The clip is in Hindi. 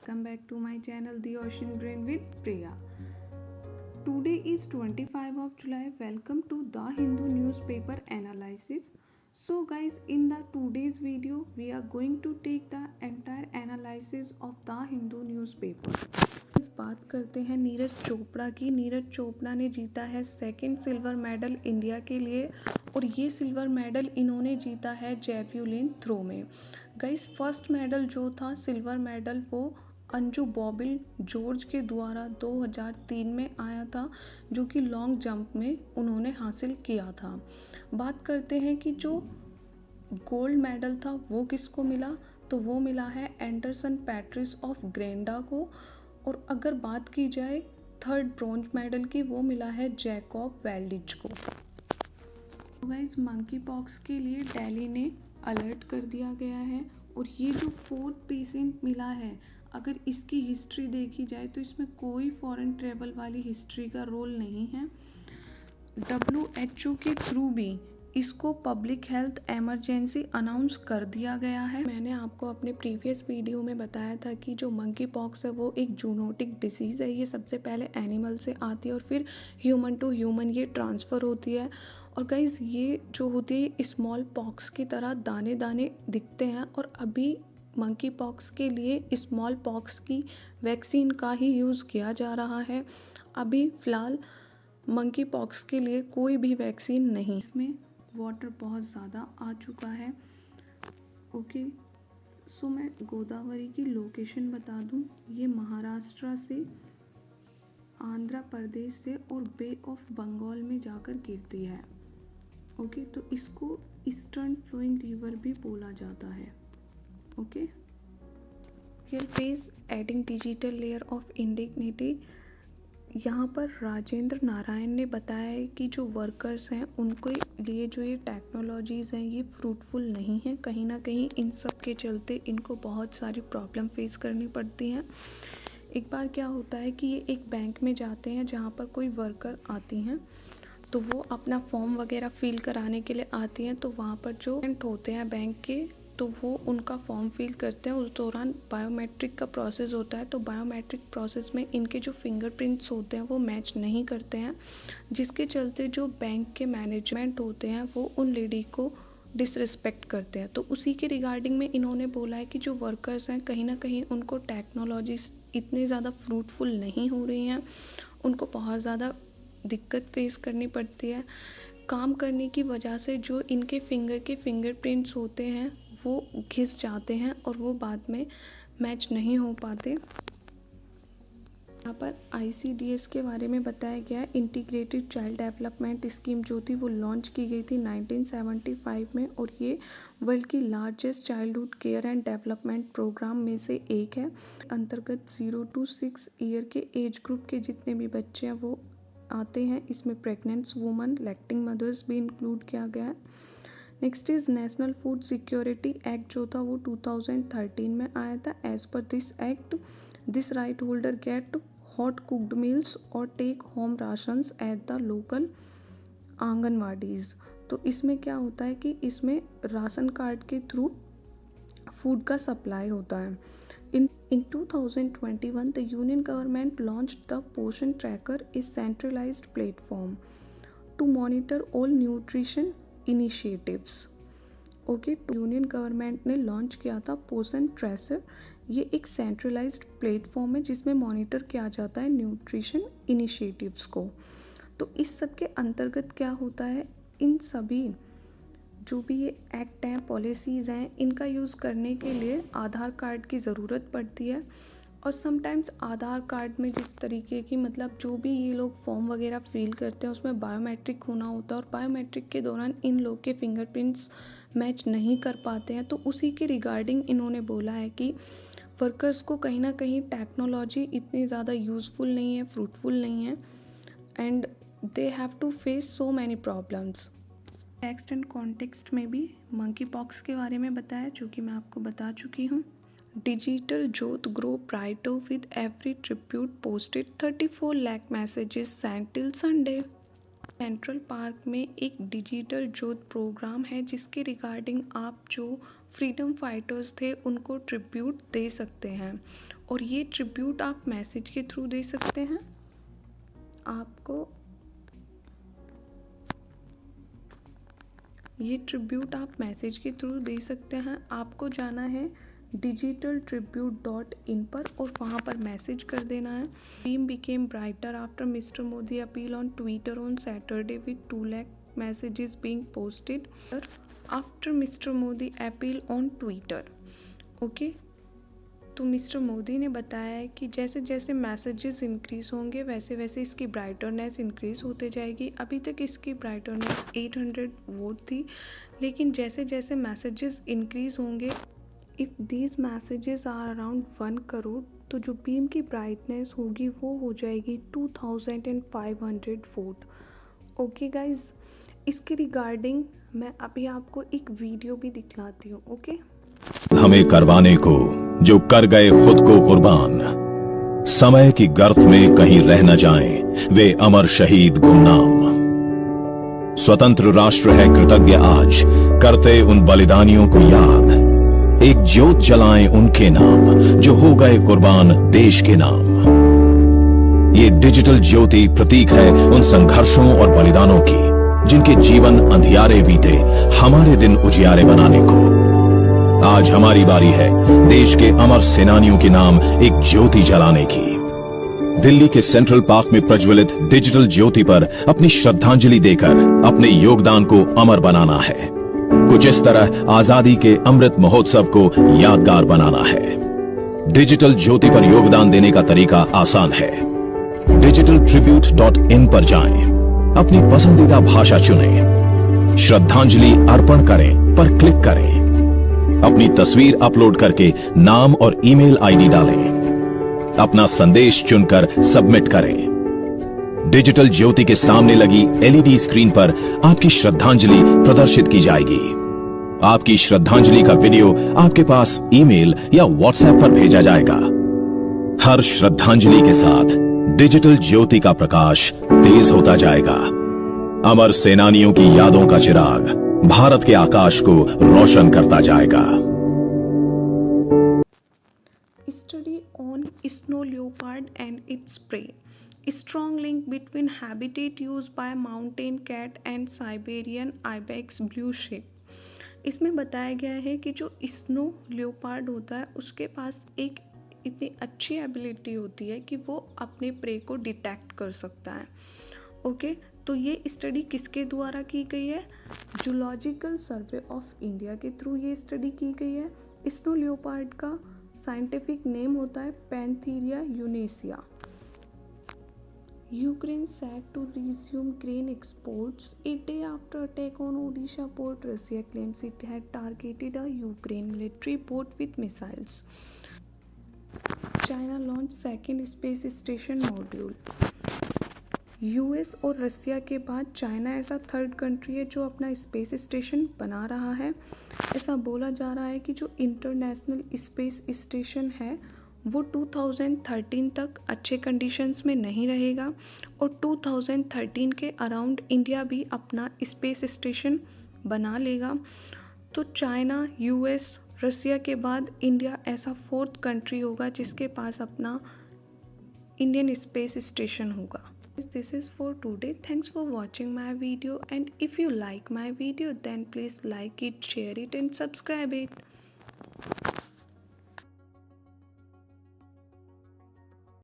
welcome back to my channel The Ocean Brain with Priya. Today is 25 of July. Welcome to The Hindu newspaper analysis. So guys, in the today's video we are going to take the entire analysis of The Hindu newspaper. इस बात करते हैं नीरज चोपड़ा की। नीरज चोपड़ा ने जीता है सेकंड सिल्वर मेडल इंडिया के लिए और ये सिल्वर मेडल इन्होंने जीता है जैवलिन थ्रो में। गाइस फर्स्ट मेडल जो था सिल्वर मेडल वो अंजू बॉबिल जॉर्ज के द्वारा 2003 में आया था, जो कि लॉन्ग जंप में उन्होंने हासिल किया था। बात करते हैं कि जो गोल्ड मेडल था वो किसको मिला, तो वो मिला है एंडरसन पैट्रिस ऑफ ग्रेंडा को। और अगर बात की जाए थर्ड ब्रॉन्ज मेडल की, वो मिला है जैकॉब वेल्डिज को। तो गाइस मंकी पॉक्स के लिए दिल्ली ने अलर्ट कर दिया गया है और ये जो फोर्थ पेशेंट मिला है, अगर इसकी हिस्ट्री देखी जाए तो इसमें कोई फॉरेन ट्रेवल वाली हिस्ट्री का रोल नहीं है। WHO के थ्रू भी इसको पब्लिक हेल्थ इमरजेंसी अनाउंस कर दिया गया है। मैंने आपको अपने प्रीवियस वीडियो में बताया था कि जो मंकी पॉक्स है वो एक जूनोटिक डिसीज़ है। ये सबसे पहले एनिमल से आती है और फिर ह्यूमन टू ह्यूमन ये ट्रांसफ़र होती है। और गाइज़ ये जो होती है स्मॉल पॉक्स की तरह दाने दाने दिखते हैं और अभी मंकी पॉक्स के लिए स्मॉल पॉक्स की वैक्सीन का ही यूज़ किया जा रहा है। अभी फ़िलहाल मंकी पॉक्स के लिए कोई भी वैक्सीन नहीं। इसमें वाटर बहुत ज़्यादा आ चुका है। ओके, सो मैं गोदावरी की लोकेशन बता दूं, ये महाराष्ट्र से, आंध्र प्रदेश से और बे ऑफ बंगाल में जाकर गिरती है। ओके, तो इसको ईस्टर्न फ्लोइंग रिवर भी बोला जाता है। Okay, here page adding digital layer of indignity. यहाँ पर राजेंद्र नारायण ने बताया है कि जो वर्कर्स हैं उनके लिए जो ये टेक्नोलॉजीज़ हैं ये फ्रूटफुल नहीं है। कहीं ना कहीं इन सब के चलते इनको बहुत सारी प्रॉब्लम फेस करनी पड़ती हैं। एक बार क्या होता है कि ये एक बैंक में जाते हैं जहाँ पर कोई वर्कर आती हैं, तो वो अपना फॉर्म वगैरह फिल कराने के लिए आती हैं। तो वहाँ पर जो एजेंट होते हैं बैंक के, तो वो उनका फॉर्म फिल करते हैं। उस दौरान बायोमेट्रिक का प्रोसेस होता है, तो बायोमेट्रिक प्रोसेस में इनके जो फिंगरप्रिंट्स होते हैं वो मैच नहीं करते हैं, जिसके चलते जो बैंक के मैनेजमेंट होते हैं वो उन लेडी को डिसरिस्पेक्ट करते हैं। तो उसी के रिगार्डिंग में इन्होंने बोला है कि जो वर्कर्स हैं कहीं ना कहीं उनको टेक्नोलॉजीज इतनी ज़्यादा फ्रूटफुल नहीं हो रही हैं, उनको बहुत ज़्यादा दिक्कत फेस करनी पड़ती है। काम करने की वजह से जो इनके फिंगरप्रिंट्स होते हैं वो घिस जाते हैं और वो बाद में मैच नहीं हो पाते। यहाँ पर ICDS के बारे में बताया गया है। इंटीग्रेटेड चाइल्ड डेवलपमेंट स्कीम जो थी वो लॉन्च की गई थी 1975 में और ये वर्ल्ड की largest childhood care and development programme में से एक है। अंतर्गत 0 to 6 ईयर के एज ग्रुप के जितने भी बच्चे हैं वो आते हैं। इसमें प्रेग्नेंट्स वुमन, लैक्टिंग मदर्स भी इंक्लूड किया गया है। Next is national food security act जो था वो 2013 में आया था। As per this act this right holder get hot cooked meals और take home rations at the local आंगनवाड़ीज़। तो इसमें क्या होता है कि इसमें राशन कार्ड के थ्रू फूड का सप्लाई होता है। In 2021, the Union government launched the Poshan Tracker, a centralized platform to monitor all nutrition initiatives. Okay, union government ने लॉन्च किया था पोषण ट्रेकर। ये एक सेंट्रलाइज्ड प्लेटफॉर्म है जिसमें मॉनिटर किया जाता है न्यूट्रिशन इनिशिएटिव्स को। तो इस सब के अंतर्गत क्या होता है, इन सभी जो भी ये एक्ट हैं, पॉलिसीज़ हैं, इनका यूज़ करने के लिए आधार कार्ड की ज़रूरत पड़ती है। और समटाइम्स आधार कार्ड में जिस तरीके की मतलब जो भी ये लोग फॉर्म वगैरह फिल करते हैं उसमें बायोमेट्रिक होना होता है और बायोमेट्रिक के दौरान इन लोग के फिंगरप्रिंट्स मैच नहीं कर पाते हैं। तो उसी के रिगार्डिंग इन्होंने बोला है कि वर्कर्स को कहीं ना कहीं टेक्नोलॉजी इतनी ज़्यादा यूज़फुल नहीं है, फ्रूटफुल नहीं है and they have to face so many problems. Text and context में भी मंकी पॉक्स के बारे में बताया, जो कि मैं आपको बता चुकी हूँ। डिजिटल जोत grow brighter with every tribute posted 34 lakh messages sent till Sunday. Central Park में एक डिजिटल ज्योत प्रोग्राम है जिसके रिगार्डिंग आप जो फ्रीडम फाइटर्स थे उनको ट्रिब्यूट दे सकते हैं, और ये ट्रिब्यूट आप मैसेज के थ्रू दे सकते हैं। आपको जाना है digitaltribute.in पर और वहाँ पर मैसेज कर देना है। Beam became brighter after mister Modi appeal on Twitter on Saturday with 2 lakh messages being posted after mister Modi appeal on Twitter. Okay, तो मिस्टर मोदी ने बताया है कि जैसे जैसे मैसेजेस इंक्रीज़ होंगे वैसे वैसे इसकी ब्राइटनेस इंक्रीज़ होते जाएगी। अभी तक इसकी ब्राइटनेस 800 वोट थी, लेकिन जैसे जैसे मैसेजेस इंक्रीज़ होंगे, if these messages are around 1 crore, तो जो बीम की ब्राइटनेस होगी वो हो जाएगी 2500 वोट। ओके गाइज, इसके रिगार्डिंग मैं अभी आपको एक वीडियो भी दिखलाती हूँ। ओके, हमें करवाने को जो कर गए खुद को कुर्बान, समय की गर्त में कहीं रह न जाएं वे अमर शहीद गुमनाम। स्वतंत्र राष्ट्र है कृतज्ञ आज, करते उन बलिदानियों को याद, एक ज्योत जलाएं उनके नाम जो हो गए कुर्बान देश के नाम। ये डिजिटल ज्योति प्रतीक है उन संघर्षों और बलिदानों की जिनके जीवन अंधियारे बीते हमारे दिन उजियारे बनाने को। आज हमारी बारी है देश के अमर सेनानियों के नाम एक ज्योति जलाने की। दिल्ली के सेंट्रल पार्क में प्रज्वलित डिजिटल ज्योति पर अपनी श्रद्धांजलि देकर अपने योगदान को अमर बनाना है। कुछ इस तरह आजादी के अमृत महोत्सव को यादगार बनाना है। डिजिटल ज्योति पर योगदान देने का तरीका आसान है। digitaltribute.in पर जाएं, अपनी पसंदीदा भाषा चुनें, श्रद्धांजलि अर्पण करें पर क्लिक करें, अपनी तस्वीर अपलोड करके नाम और ईमेल आईडी डालें, अपना संदेश चुनकर सबमिट करें। डिजिटल ज्योति के सामने लगी एलईडी स्क्रीन पर आपकी श्रद्धांजलि प्रदर्शित की जाएगी। आपकी श्रद्धांजलि का वीडियो आपके पास ईमेल या व्हाट्सएप पर भेजा जाएगा। हर श्रद्धांजलि के साथ डिजिटल ज्योति का प्रकाश तेज होता जाएगा। अमर सेनानियों की यादों का चिराग भारत के आकाश को रोशन करता जाएगा। Study on snow leopard and its prey, strong link between habitat used by mountain cat and Siberian ibex blue sheep। इसमें बताया गया है कि जो स्नो लियोपार्ड होता है उसके पास एक इतनी अच्छी एबिलिटी होती है कि वो अपने प्रे को डिटेक्ट कर सकता है। ओके, तो ये स्टडी किसके द्वारा की गई है? जूलॉजिकल सर्वे ऑफ इंडिया के थ्रू ये स्टडी की गई है। स्नो लियोपार्ड का साइंटिफिक नेम होता है पैंथीरिया यूनेसिया। Ukraine set to resume grain exports a day after attack on Odisha port. Russia claims it had targeted a Ukraine military boat with missiles. China launched second space station module। US और रसिया के बाद चाइना ऐसा थर्ड कंट्री है जो अपना स्पेस स्टेशन बना रहा है। ऐसा बोला जा रहा है कि जो इंटरनेशनल स्पेस स्टेशन है वो 2013 तक अच्छे कंडीशंस में नहीं रहेगा, और 2013 के अराउंड इंडिया भी अपना स्पेस स्टेशन बना लेगा। तो चाइना, यूएस, रसिया के बाद इंडिया ऐसा फोर्थ कंट्री होगा जिसके पास अपना इंडियन स्पेस स्टेशन होगा। This is for today. Thanks for watching my video, and if you like my video then please like it, share it and subscribe it.